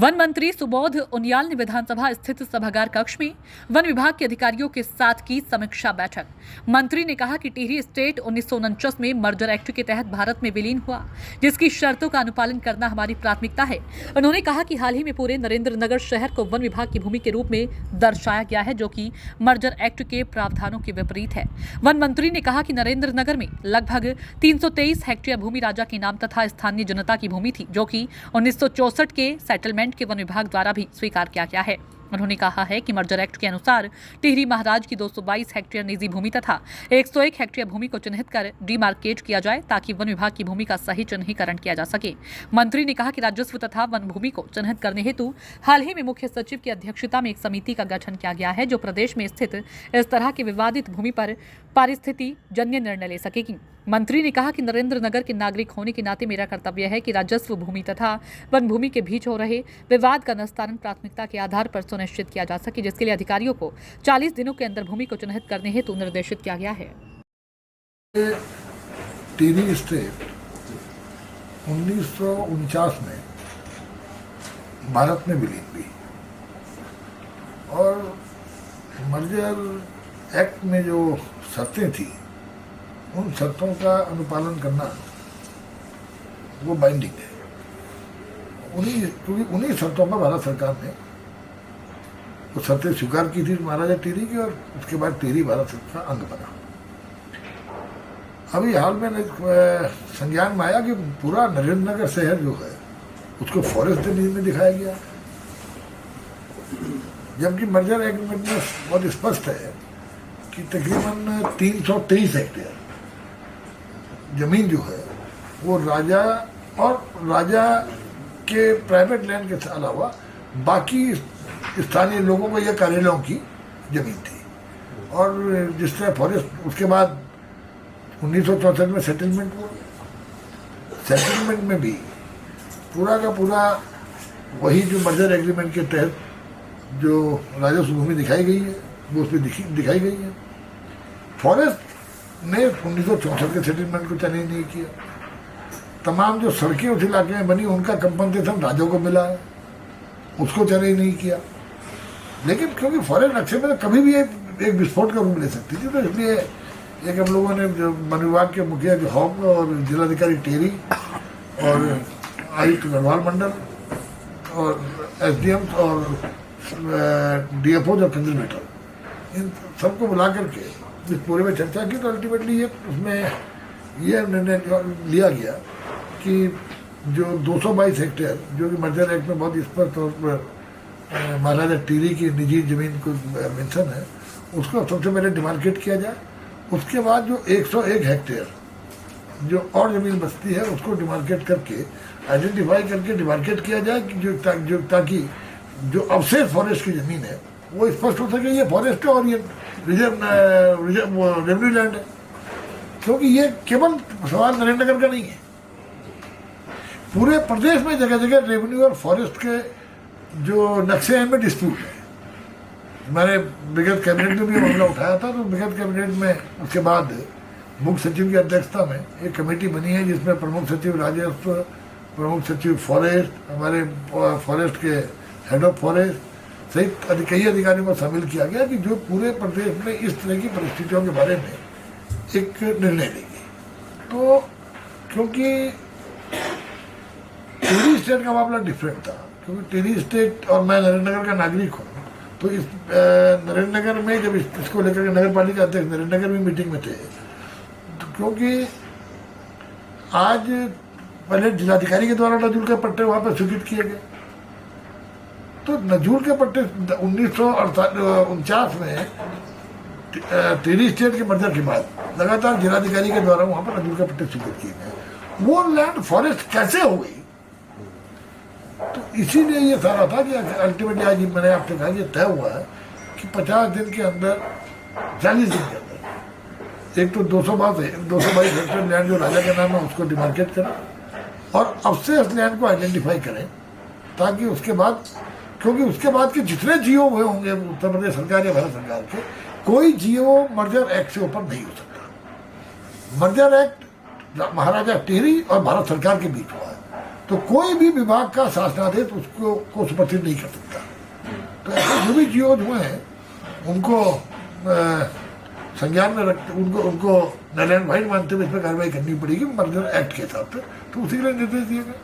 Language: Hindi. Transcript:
वन मंत्री सुबोध उनियाल ने विधानसभा स्थित सभागार कक्ष में वन विभाग के अधिकारियों के साथ की समीक्षा बैठक। मंत्री ने कहा कि टिहरी एस्टेट 1949 में मर्जर एक्ट के तहत भारत में विलीन हुआ, जिसकी शर्तों का अनुपालन करना हमारी प्राथमिकता है। उन्होंने कहा कि हाल ही में पूरे नरेंद्रनगर शहर को वन विभाग की भूमि के रूप में दर्शाया गया है, जो कि मर्जर एक्ट के प्रावधानों के विपरीत है। वन मंत्री ने कहा कि नरेंद्रनगर में लगभग 323 हेक्टेयर भूमि राजा के नाम तथा स्थानीय जनता की भूमि थी, जो कि 1964 के सेटलमेंट के वन विभाग द्वारा भी स्वीकार किया गया है। उन्होंने कहा है कि मर्जर एक्ट के अनुसार टिहरी महाराज की 222 हेक्टेयर निजी भूमि तथा 101 हेक्टेयर भूमि को चिन्हित कर डीमार्केट किया जाए, ताकि वन विभाग की भूमि का सही चिन्हीकरण किया जा सके। मंत्री ने कहा कि राजस्व तथा वन भूमि को चिन्हित करने हेतु हाल ही में मुख्य सचिव की अध्यक्षता में एक समिति का गठन किया गया है, जो प्रदेश में स्थित इस तरह की विवादित भूमि पर पारिस्थिति जन्य निर्णय ले सकेगी। मंत्री ने कहा कि नरेंद्रनगर के नागरिक होने के नाते मेरा कर्तव्य है कि राजस्व भूमि तथा वन भूमि के बीच हो रहे विवाद का निस्तारण प्राथमिकता के आधार पर सुनिश्चित किया जा सके, जिसके लिए अधिकारियों को 40 दिनों के अंदर भूमि को चिन्हित करने हेतु निर्देशित किया गया है। टिहरी एस्टेट 1949 में भारत में विलीन हुई और मर्जर एक्ट में जो शर्तें थी, उन शर्तों का अनुपालन करना वो बाइंडिंग है। क्योंकि उन्हीं शर्तों पर भारत सरकार ने वो शर्तें स्वीकार की थी महाराजा टिहरी की, और उसके बाद टिहरी भारत का अंग बना। अभी हाल में संज्ञान में आया कि पूरा नरेंद्रनगर शहर जो है उसको फॉरेस्ट डिवीजन में दिखाया गया, जबकि मर्जर एग्रीमेंट में बहुत स्पष्ट है कि तकरीबन 323 हेक्टेयर जमीन जो है वो राजा और राजा के प्राइवेट लैंड के अलावा बाकी स्थानीय लोगों को या कार्यालयों की जमीन थी। और जिस तरह फॉरेस्ट उसके बाद 1964 में सेटलमेंट हुआ, सेटलमेंट में भी पूरा का पूरा वही जो मर्जर एग्रीमेंट के तहत जो राजस्व भूमि दिखाई गई है वो उसमें दिखाई गई है। फॉरेस्ट ने 1964 के सेटलमेंट को चैलेंज नहीं किया। तमाम जो सड़कें उस इलाके में बनी उनका कंपनसेशन राज्यों को मिला है, उसको चैलेंज नहीं किया। लेकिन क्योंकि फॉरेस्ट नक्शे में कभी भी एक विस्फोट का रूप ले सकती थी, तो इसलिए एक हम लोगों ने जो वन विभाग के मुखिया जो हॉक और जिलाधिकारी टेरी और आयुक्त गढ़वाल मंडल और एसडीएम और डीएफओ और कंजर्वेटर, इन सबको बुला करके इस पूरे में चर्चा की, तो अल्टीमेटली ये उसमें यह निर्णय लिया गया कि जो 222 हेक्टेयर जो कि मर्जर एक्ट में बहुत स्पष्ट तौर पर महाराजा टिहरी की निजी जमीन को मेंशन है, उसको सबसे पहले डिमार्केट किया जाए। उसके बाद जो 101 हेक्टेयर जो और जमीन बचती है उसको डिमार्केट करके आइडेंटिफाई करके डिमार्केट किया जाए कि ताकि जो अवशेष फॉरेस्ट की जमीन है वो स्पष्ट हो सके ये फॉरेस्ट है और ये रेवेन्यू लैंड है। क्योंकि ये केवल सवाल नरेंद्रनगर का नहीं है, पूरे प्रदेश में जगह जगह रेवेन्यू और फॉरेस्ट के जो नक्शे हैं में डिस्प्यूट है। हमारे विगत कैबिनेट में भी मामला उठाया था, तो विगत कैबिनेट में उसके बाद मुख्य सचिव की अध्यक्षता में एक कमेटी बनी है, जिसमें प्रमुख सचिव राजस्व, प्रमुख सचिव फॉरेस्ट, हमारे फॉरेस्ट के हेड ऑफ फॉरेस्ट सहित कई अधिकारियों को शामिल किया गया कि जो पूरे प्रदेश में इस तरह की परिस्थितियों के बारे में एक निर्णय लेंगे। तो क्योंकि टिहरी स्टेट का मामला डिफरेंट था, क्योंकि टिहरी स्टेट और मैं नरेंद्रनगर का नागरिक हूँ, तो इस नरेंद्रनगर में जब इसको लेकर के नगर पालिका अध्यक्ष नरेंद्रनगर में मीटिंग में थे, तो क्योंकि आज पहले जिलाधिकारी के द्वारा नजूल के पट्टे वहाँ पर स्वीकृत किए गए, तो नजूल के पट्टे 1949 में टिहरी स्टेट के मर्जर के बाद लगातार जिलाधिकारी के द्वारा वहाँ पर नजूल के पट्टे स्वीकृत किए गए। वो लैंड फॉरेस्ट कैसे हो गई, तो इसीलिए ये सारा था कि अल्टीमेटली आज मैंने आपसे कहा ये तय हुआ है कि 50 दिन के अंदर 40 दिन के अंदर एक तो 222 हेक्टेयर लैंड जो राजा के नाम है उसको डिमार्केट करें और अवशेष लैंड को आइडेंटिफाई करें, ताकि उसके बाद, क्योंकि उसके बाद के जितने जीओ हुए होंगे उत्तर प्रदेश सरकार या भारत सरकार के, कोई जीओ मर्जर एक्ट से ऊपर नहीं हो सकता। मर्जर एक्ट महाराजा टिहरी और भारत सरकार के बीच हुआ है, तो कोई भी विभाग का शासनादेश उसको को समर्थित नहीं कर सकता। तो ऐसे जो भी जीओ हुए हैं उनको संज्ञान में रखते उनको नारायण भाई मानते हुए इस पर कार्रवाई करनी पड़ेगी मर्जर एक्ट के हिसाब से, तो उसी के लिए निर्देश दिए गए।